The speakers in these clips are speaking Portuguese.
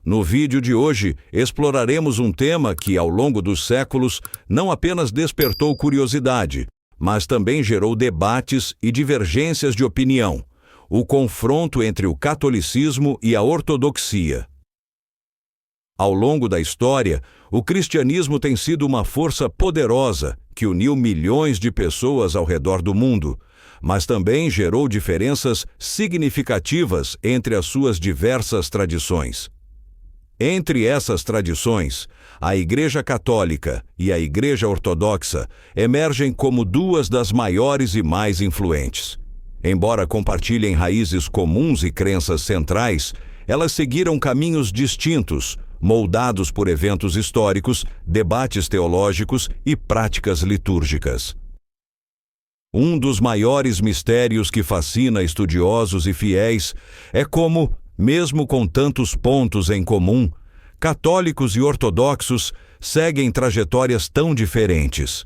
No vídeo de hoje, exploraremos um tema que, ao longo dos séculos, não apenas despertou curiosidade, mas também gerou debates e divergências de opinião: o confronto entre o catolicismo e a ortodoxia. Ao longo da história, o cristianismo tem sido uma força poderosa que uniu milhões de pessoas ao redor do mundo, mas também gerou diferenças significativas entre as suas diversas tradições. Entre essas tradições, a Igreja Católica e a Igreja Ortodoxa emergem como duas das maiores e mais influentes. Embora compartilhem raízes comuns e crenças centrais, elas seguiram caminhos distintos, moldados por eventos históricos, debates teológicos e práticas litúrgicas. Um dos maiores mistérios que fascina estudiosos e fiéis é como, mesmo com tantos pontos em comum, católicos e ortodoxos seguem trajetórias tão diferentes.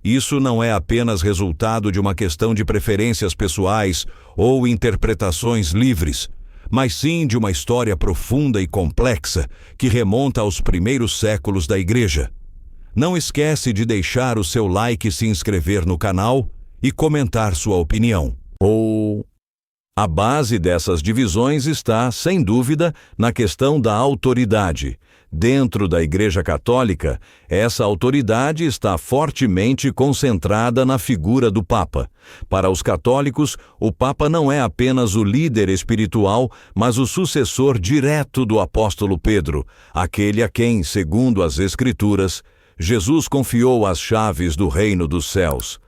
Isso não é apenas resultado de uma questão de preferências pessoais ou interpretações livres, mas sim de uma história profunda e complexa que remonta aos primeiros séculos da Igreja. Não esquece de deixar o seu like e se inscrever no canal e comentar sua opinião. A base dessas divisões está, sem dúvida, na questão da autoridade. Dentro da Igreja Católica, essa autoridade está fortemente concentrada na figura do Papa. Para os católicos, o Papa não é apenas o líder espiritual, mas o sucessor direto do apóstolo Pedro, aquele a quem, segundo as Escrituras, Jesus confiou as chaves do reino dos céus.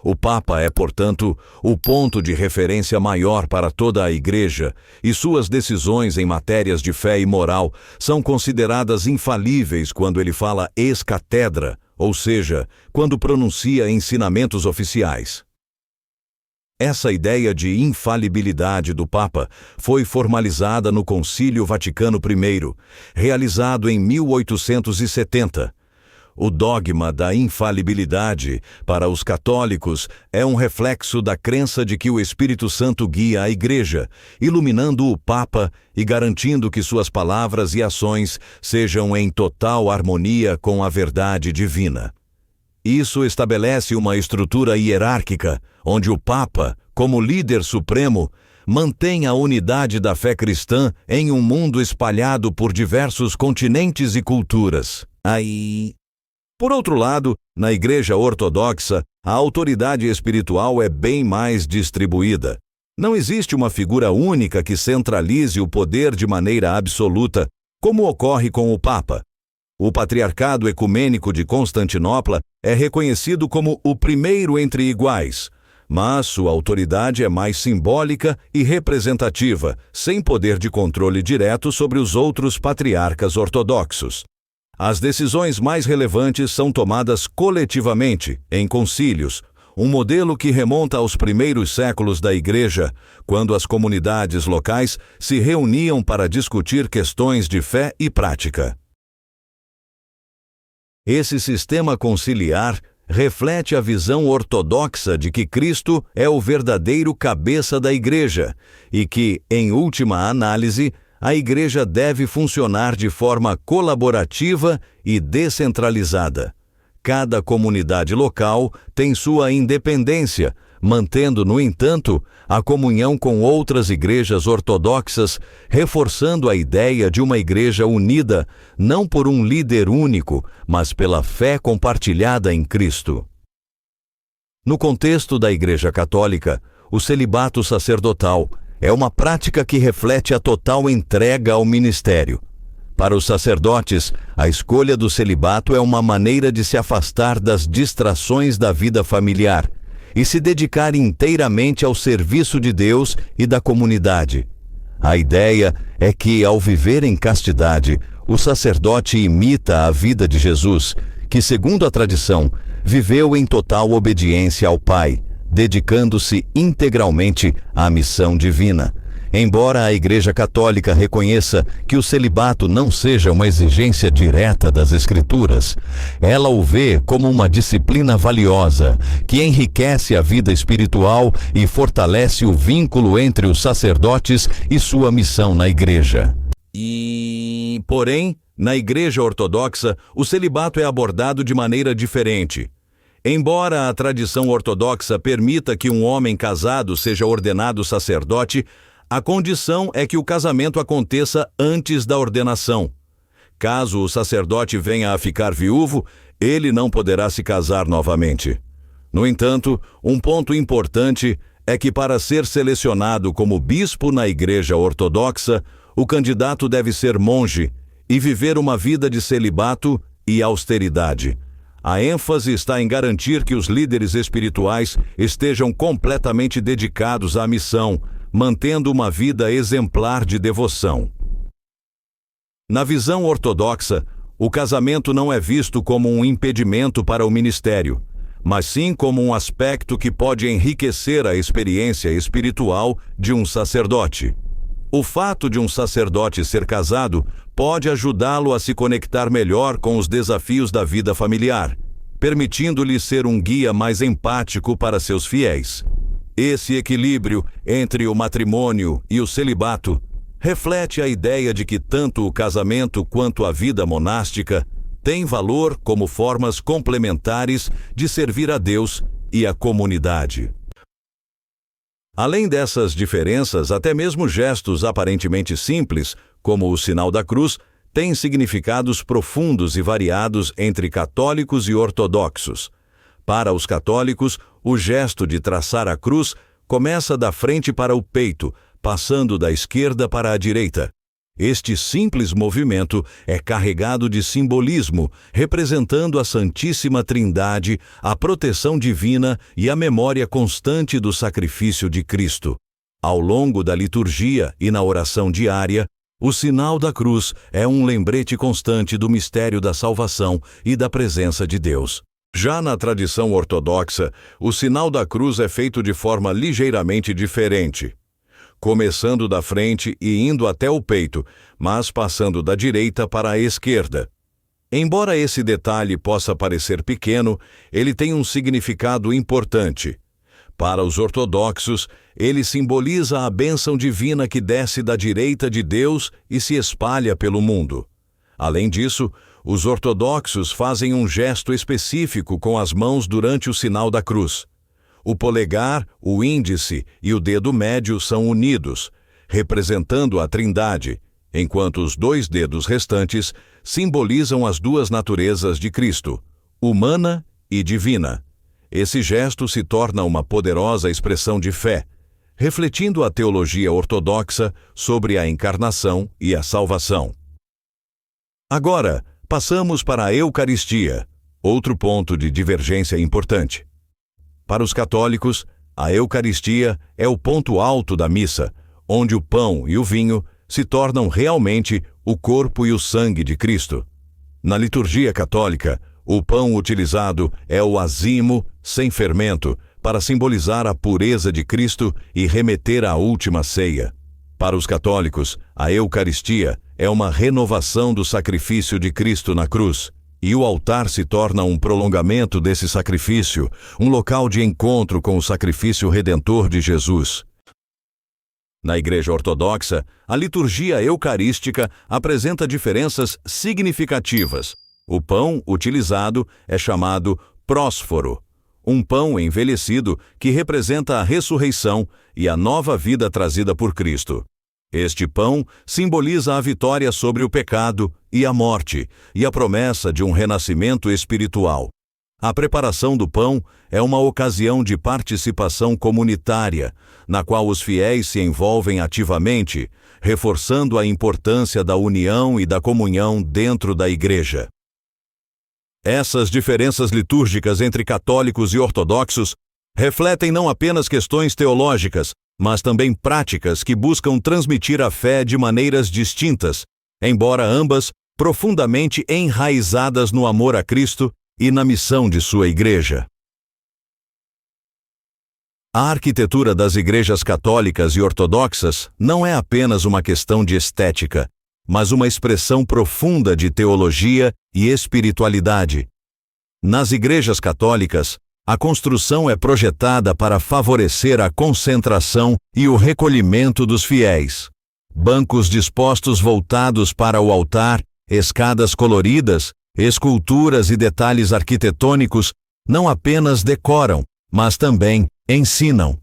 O Papa é, portanto, o ponto de referência maior para toda a Igreja, e suas decisões em matérias de fé e moral são consideradas infalíveis quando ele fala ex cathedra, ou seja, quando pronuncia ensinamentos oficiais. Essa ideia de infalibilidade do Papa foi formalizada no Concílio Vaticano I, realizado em 1870. O dogma da infalibilidade, para os católicos, é um reflexo da crença de que o Espírito Santo guia a Igreja, iluminando o Papa e garantindo que suas palavras e ações sejam em total harmonia com a verdade divina. Isso estabelece uma estrutura hierárquica, onde o Papa, como líder supremo, mantém a unidade da fé cristã em um mundo espalhado por diversos continentes e culturas. Por outro lado, na Igreja Ortodoxa, a autoridade espiritual é bem mais distribuída. Não existe uma figura única que centralize o poder de maneira absoluta, como ocorre com o Papa. O Patriarcado Ecumênico de Constantinopla é reconhecido como o primeiro entre iguais, mas sua autoridade é mais simbólica e representativa, sem poder de controle direto sobre os outros patriarcas ortodoxos. As decisões mais relevantes são tomadas coletivamente, em concílios, um modelo que remonta aos primeiros séculos da Igreja, quando as comunidades locais se reuniam para discutir questões de fé e prática. Esse sistema conciliar reflete a visão ortodoxa de que Cristo é o verdadeiro cabeça da Igreja e que, em última análise, a Igreja deve funcionar de forma colaborativa e descentralizada. Cada comunidade local tem sua independência, mantendo, no entanto, a comunhão com outras igrejas ortodoxas, reforçando a ideia de uma igreja unida, não por um líder único, mas pela fé compartilhada em Cristo. No contexto da Igreja Católica, o celibato sacerdotal é uma prática que reflete a total entrega ao ministério. Para os sacerdotes, a escolha do celibato é uma maneira de se afastar das distrações da vida familiar e se dedicar inteiramente ao serviço de Deus e da comunidade. A ideia é que, ao viver em castidade, o sacerdote imita a vida de Jesus, que, segundo a tradição, viveu em total obediência ao Pai, dedicando-se integralmente à missão divina. Embora a Igreja Católica reconheça que o celibato não seja uma exigência direta das Escrituras, ela o vê como uma disciplina valiosa que enriquece a vida espiritual e fortalece o vínculo entre os sacerdotes e sua missão na Igreja. E, Porém, na Igreja Ortodoxa, o celibato é abordado de maneira diferente. Embora a tradição ortodoxa permita que um homem casado seja ordenado sacerdote, a condição é que o casamento aconteça antes da ordenação. Caso o sacerdote venha a ficar viúvo, ele não poderá se casar novamente. No entanto, um ponto importante é que para ser selecionado como bispo na Igreja Ortodoxa, o candidato deve ser monge e viver uma vida de celibato e austeridade. A ênfase está em garantir que os líderes espirituais estejam completamente dedicados à missão, mantendo uma vida exemplar de devoção. Na visão ortodoxa, o casamento não é visto como um impedimento para o ministério, mas sim como um aspecto que pode enriquecer a experiência espiritual de um sacerdote. O fato de um sacerdote ser casado pode ajudá-lo a se conectar melhor com os desafios da vida familiar, permitindo-lhe ser um guia mais empático para seus fiéis. Esse equilíbrio entre o matrimônio e o celibato reflete a ideia de que tanto o casamento quanto a vida monástica têm valor como formas complementares de servir a Deus e a comunidade. Além dessas diferenças, até mesmo gestos aparentemente simples, como o sinal da cruz, têm significados profundos e variados entre católicos e ortodoxos. Para os católicos, o gesto de traçar a cruz começa da frente para o peito, passando da esquerda para a direita. Este simples movimento é carregado de simbolismo, representando a Santíssima Trindade, a proteção divina e a memória constante do sacrifício de Cristo. Ao longo da liturgia e na oração diária, o sinal da cruz é um lembrete constante do mistério da salvação e da presença de Deus. Já na tradição ortodoxa, o sinal da cruz é feito de forma ligeiramente diferente, começando da frente e indo até o peito, mas passando da direita para a esquerda. Embora esse detalhe possa parecer pequeno, ele tem um significado importante. Para os ortodoxos, ele simboliza a bênção divina que desce da direita de Deus e se espalha pelo mundo. Além disso, os ortodoxos fazem um gesto específico com as mãos durante o sinal da cruz. O polegar, o índice e o dedo médio são unidos, representando a Trindade, enquanto os dois dedos restantes simbolizam as duas naturezas de Cristo, humana e divina. Esse gesto se torna uma poderosa expressão de fé, refletindo a teologia ortodoxa sobre a encarnação e a salvação. Agora, passamos para a Eucaristia, outro ponto de divergência importante. Para os católicos, a Eucaristia é o ponto alto da missa, onde o pão e o vinho se tornam realmente o corpo e o sangue de Cristo. Na liturgia católica, o pão utilizado é o azimo, sem fermento, para simbolizar a pureza de Cristo e remeter à última ceia. Para os católicos, a Eucaristia é uma renovação do sacrifício de Cristo na cruz, e o altar se torna um prolongamento desse sacrifício, um local de encontro com o sacrifício redentor de Jesus. Na Igreja Ortodoxa, a liturgia eucarística apresenta diferenças significativas. O pão utilizado é chamado prósforo, um pão envelhecido que representa a ressurreição e a nova vida trazida por Cristo. Este pão simboliza a vitória sobre o pecado e a morte, e a promessa de um renascimento espiritual. A preparação do pão é uma ocasião de participação comunitária, na qual os fiéis se envolvem ativamente, reforçando a importância da união e da comunhão dentro da Igreja. Essas diferenças litúrgicas entre católicos e ortodoxos refletem não apenas questões teológicas, mas também práticas que buscam transmitir a fé de maneiras distintas, embora ambas profundamente enraizadas no amor a Cristo e na missão de sua Igreja. A arquitetura das igrejas católicas e ortodoxas não é apenas uma questão de estética, mas uma expressão profunda de teologia e espiritualidade. Nas igrejas católicas, a construção é projetada para favorecer a concentração e o recolhimento dos fiéis. Bancos dispostos voltados para o altar Escadas coloridas, esculturas e detalhes arquitetônicos não apenas decoram, mas também ensinam.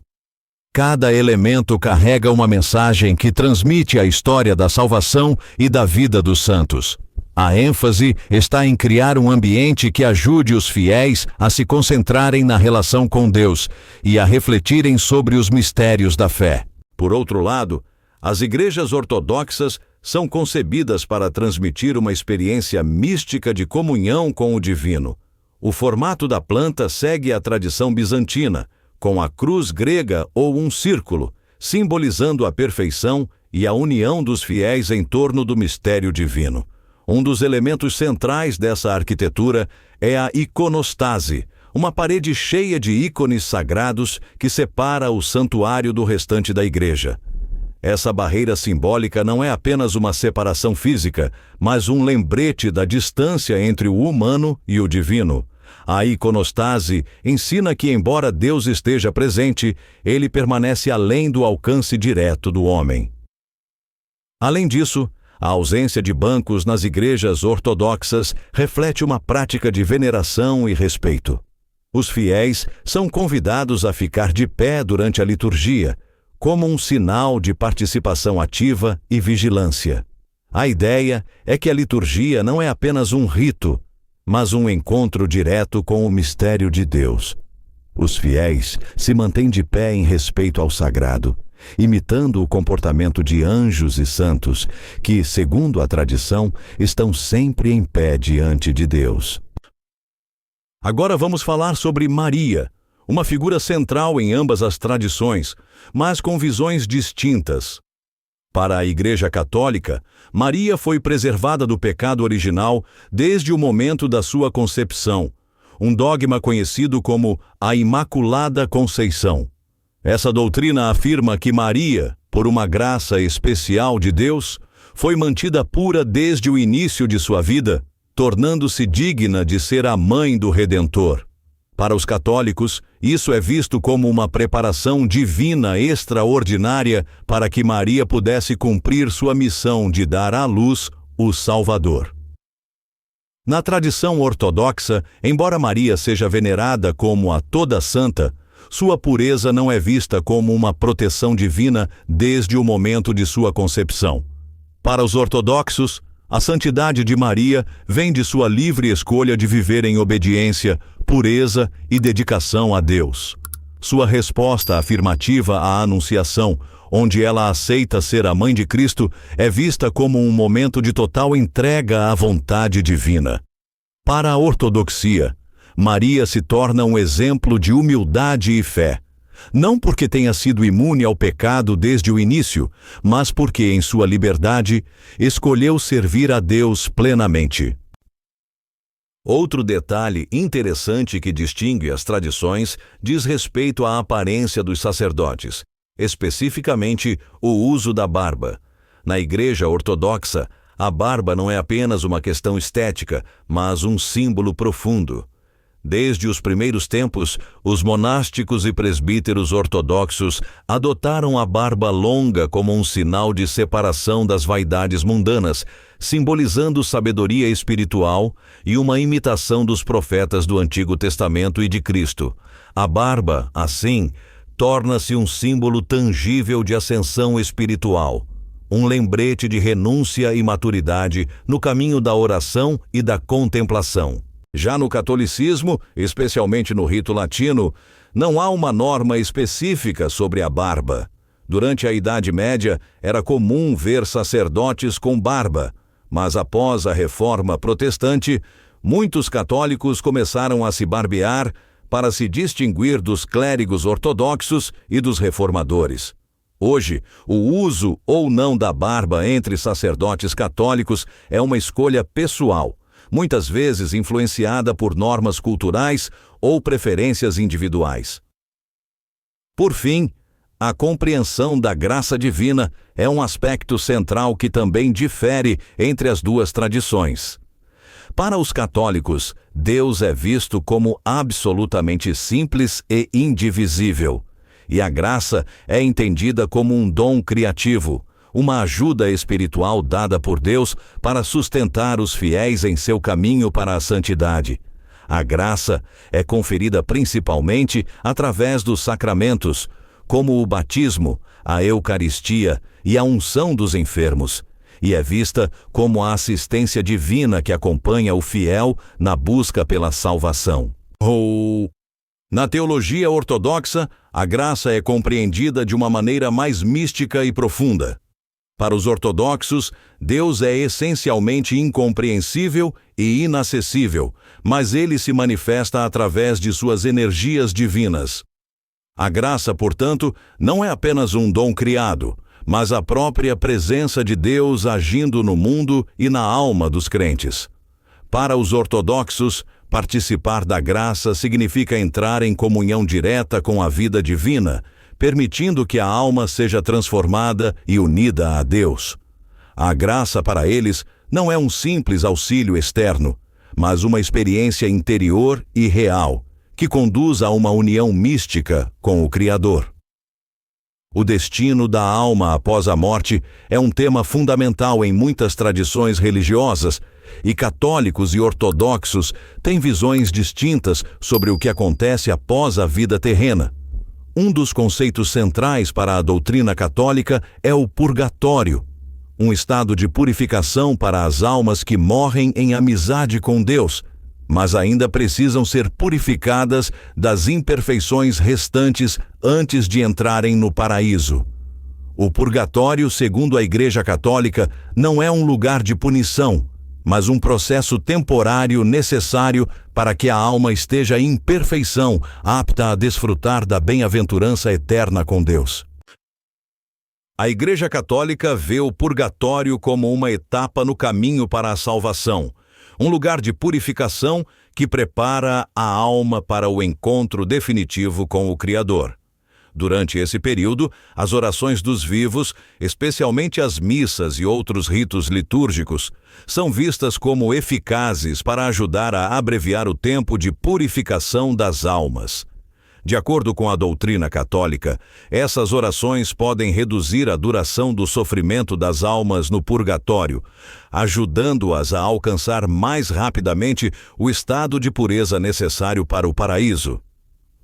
Cada elemento carrega uma mensagem que transmite a história da salvação e da vida dos santos. A ênfase está em criar um ambiente que ajude os fiéis a se concentrarem na relação com Deus e a refletirem sobre os mistérios da fé. Por outro lado, as igrejas ortodoxas são concebidas para transmitir uma experiência mística de comunhão com o divino. O formato da planta segue a tradição bizantina, com a cruz grega ou um círculo, simbolizando a perfeição e a união dos fiéis em torno do mistério divino. Um dos elementos centrais dessa arquitetura é a iconostase, uma parede cheia de ícones sagrados que separa o santuário do restante da igreja. Essa barreira simbólica não é apenas uma separação física, mas um lembrete da distância entre o humano e o divino. A iconostase ensina que, embora Deus esteja presente, ele permanece além do alcance direto do homem. Além disso, a ausência de bancos nas igrejas ortodoxas reflete uma prática de veneração e respeito. Os fiéis são convidados a ficar de pé durante a liturgia, como um sinal de participação ativa e vigilância. A ideia é que a liturgia não é apenas um rito, mas um encontro direto com o mistério de Deus. Os fiéis se mantêm de pé em respeito ao sagrado, imitando o comportamento de anjos e santos, que, segundo a tradição, estão sempre em pé diante de Deus. Agora vamos falar sobre Maria, uma figura central em ambas as tradições, mas com visões distintas. Para a Igreja Católica, Maria foi preservada do pecado original desde o momento da sua concepção, um dogma conhecido como a Imaculada Conceição. Essa doutrina afirma que Maria, por uma graça especial de Deus, foi mantida pura desde o início de sua vida, tornando-se digna de ser a mãe do Redentor. Para os católicos, isso é visto como uma preparação divina extraordinária para que Maria pudesse cumprir sua missão de dar à luz o Salvador. Na tradição ortodoxa, embora Maria seja venerada como a toda santa, sua pureza não é vista como uma proteção divina desde o momento de sua concepção. Para os ortodoxos, a santidade de Maria vem de sua livre escolha de viver em obediência, pureza e dedicação a Deus. Sua resposta afirmativa à Anunciação, onde ela aceita ser a mãe de Cristo, é vista como um momento de total entrega à vontade divina. Para a ortodoxia, Maria se torna um exemplo de humildade e fé, não porque tenha sido imune ao pecado desde o início, mas porque, em sua liberdade, escolheu servir a Deus plenamente. Outro detalhe interessante que distingue as tradições diz respeito à aparência dos sacerdotes, especificamente o uso da barba. Na Igreja Ortodoxa, a barba não é apenas uma questão estética, mas um símbolo profundo. Desde os primeiros tempos, os monásticos e presbíteros ortodoxos adotaram a barba longa como um sinal de separação das vaidades mundanas, simbolizando sabedoria espiritual e uma imitação dos profetas do Antigo Testamento e de Cristo. A barba, assim, torna-se um símbolo tangível de ascensão espiritual, um lembrete de renúncia e maturidade no caminho da oração e da contemplação. Já no catolicismo, especialmente no rito latino, não há uma norma específica sobre a barba. Durante a Idade Média, era comum ver sacerdotes com barba, mas após a Reforma Protestante, muitos católicos começaram a se barbear para se distinguir dos clérigos ortodoxos e dos reformadores. Hoje, o uso ou não da barba entre sacerdotes católicos é uma escolha pessoal, muitas vezes influenciada por normas culturais ou preferências individuais. Por fim, a compreensão da graça divina é um aspecto central que também difere entre as duas tradições. Para os católicos, Deus é visto como absolutamente simples e indivisível, e a graça é entendida como um dom criativo, uma ajuda espiritual dada por Deus para sustentar os fiéis em seu caminho para a santidade. A graça é conferida principalmente através dos sacramentos, como o batismo, a Eucaristia e a unção dos enfermos, e é vista como a assistência divina que acompanha o fiel na busca pela salvação. Na teologia ortodoxa, a graça é compreendida de uma maneira mais mística e profunda. Para os ortodoxos, Deus é essencialmente incompreensível e inacessível, mas ele se manifesta através de suas energias divinas. A graça, portanto, não é apenas um dom criado, mas a própria presença de Deus agindo no mundo e na alma dos crentes. Para os ortodoxos, participar da graça significa entrar em comunhão direta com a vida divina, permitindo que a alma seja transformada e unida a Deus. A graça para eles não é um simples auxílio externo, mas uma experiência interior e real, que conduz a uma união mística com o Criador. O destino da alma após a morte é um tema fundamental em muitas tradições religiosas, e católicos e ortodoxos têm visões distintas sobre o que acontece após a vida terrena. Um dos conceitos centrais para a doutrina católica é o purgatório, um estado de purificação para as almas que morrem em amizade com Deus, mas ainda precisam ser purificadas das imperfeições restantes antes de entrarem no paraíso. O purgatório, segundo a Igreja Católica, não é um lugar de punição, mas um processo temporário necessário para que a alma esteja em perfeição, apta a desfrutar da bem-aventurança eterna com Deus. A Igreja Católica vê o purgatório como uma etapa no caminho para a salvação, um lugar de purificação que prepara a alma para o encontro definitivo com o Criador. Durante esse período, as orações dos vivos, especialmente as missas e outros ritos litúrgicos, são vistas como eficazes para ajudar a abreviar o tempo de purificação das almas. De acordo com a doutrina católica, essas orações podem reduzir a duração do sofrimento das almas no purgatório, ajudando-as a alcançar mais rapidamente o estado de pureza necessário para o paraíso.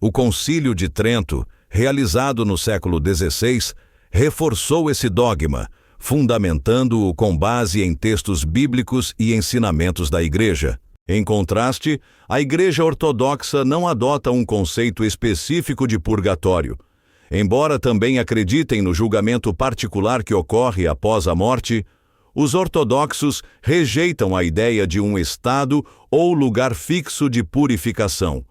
O Concílio de Trento, realizado no século XVI, reforçou esse dogma, fundamentando-o com base em textos bíblicos e ensinamentos da Igreja. Em contraste, a Igreja Ortodoxa não adota um conceito específico de purgatório. Embora também acreditem no julgamento particular que ocorre após a morte, os ortodoxos rejeitam a ideia de um estado ou lugar fixo de purificação.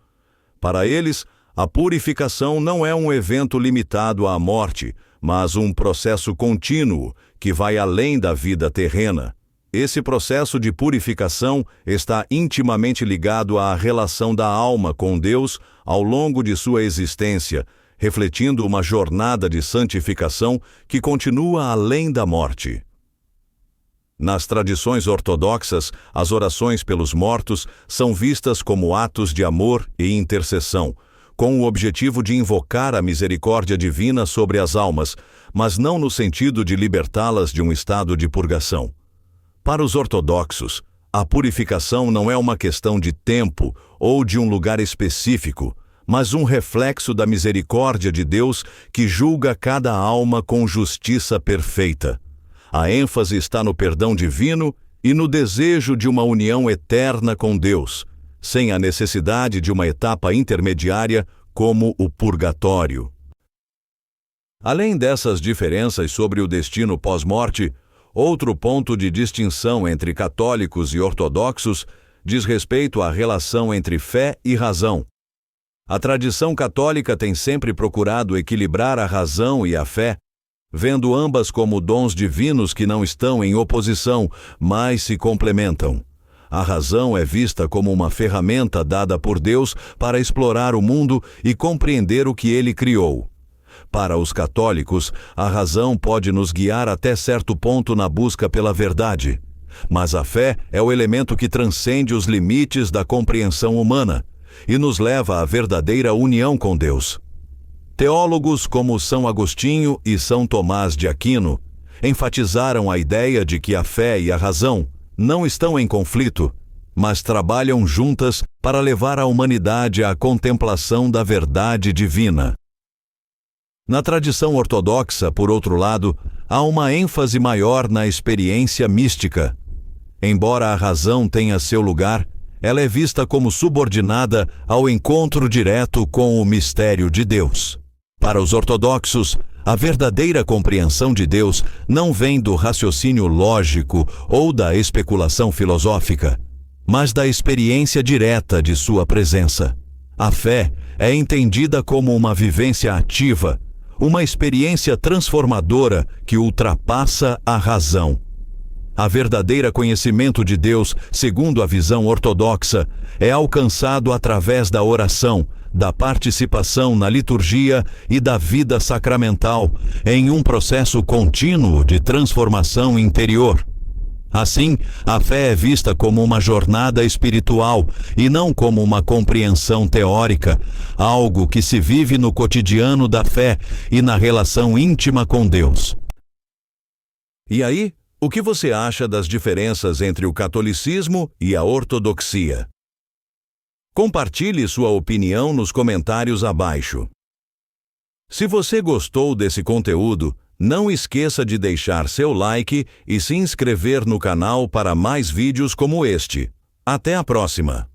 Para eles, a purificação não é um evento limitado à morte, mas um processo contínuo que vai além da vida terrena. Esse processo de purificação está intimamente ligado à relação da alma com Deus ao longo de sua existência, refletindo uma jornada de santificação que continua além da morte. Nas tradições ortodoxas, as orações pelos mortos são vistas como atos de amor e intercessão, com o objetivo de invocar a misericórdia divina sobre as almas, mas não no sentido de libertá-las de um estado de purgação. Para os ortodoxos, a purificação não é uma questão de tempo ou de um lugar específico, mas um reflexo da misericórdia de Deus que julga cada alma com justiça perfeita. A ênfase está no perdão divino e no desejo de uma união eterna com Deus, sem a necessidade de uma etapa intermediária como o purgatório. Além dessas diferenças sobre o destino pós-morte, outro ponto de distinção entre católicos e ortodoxos diz respeito à relação entre fé e razão. A tradição católica tem sempre procurado equilibrar a razão e a fé, vendo ambas como dons divinos que não estão em oposição, mas se complementam. A razão é vista como uma ferramenta dada por Deus para explorar o mundo e compreender o que ele criou. Para os católicos, a razão pode nos guiar até certo ponto na busca pela verdade, mas a fé é o elemento que transcende os limites da compreensão humana e nos leva à verdadeira união com Deus. Teólogos como São Agostinho e São Tomás de Aquino enfatizaram a ideia de que a fé e a razão não estão em conflito, mas trabalham juntas para levar a humanidade à contemplação da verdade divina. Na tradição ortodoxa, por outro lado, há uma ênfase maior na experiência mística. Embora a razão tenha seu lugar, ela é vista como subordinada ao encontro direto com o mistério de Deus. Para os ortodoxos, a verdadeira compreensão de Deus não vem do raciocínio lógico ou da especulação filosófica, mas da experiência direta de sua presença. A fé é entendida como uma vivência ativa, uma experiência transformadora que ultrapassa a razão. A verdadeiro conhecimento de Deus, segundo a visão ortodoxa, é alcançado através da oração, da participação na liturgia e da vida sacramental, em um processo contínuo de transformação interior. Assim, a fé é vista como uma jornada espiritual e não como uma compreensão teórica, algo que se vive no cotidiano da fé e na relação íntima com Deus. E aí, o que você acha das diferenças entre o catolicismo e a ortodoxia? Compartilhe sua opinião nos comentários abaixo. Se você gostou desse conteúdo, não esqueça de deixar seu like e se inscrever no canal para mais vídeos como este. Até a próxima!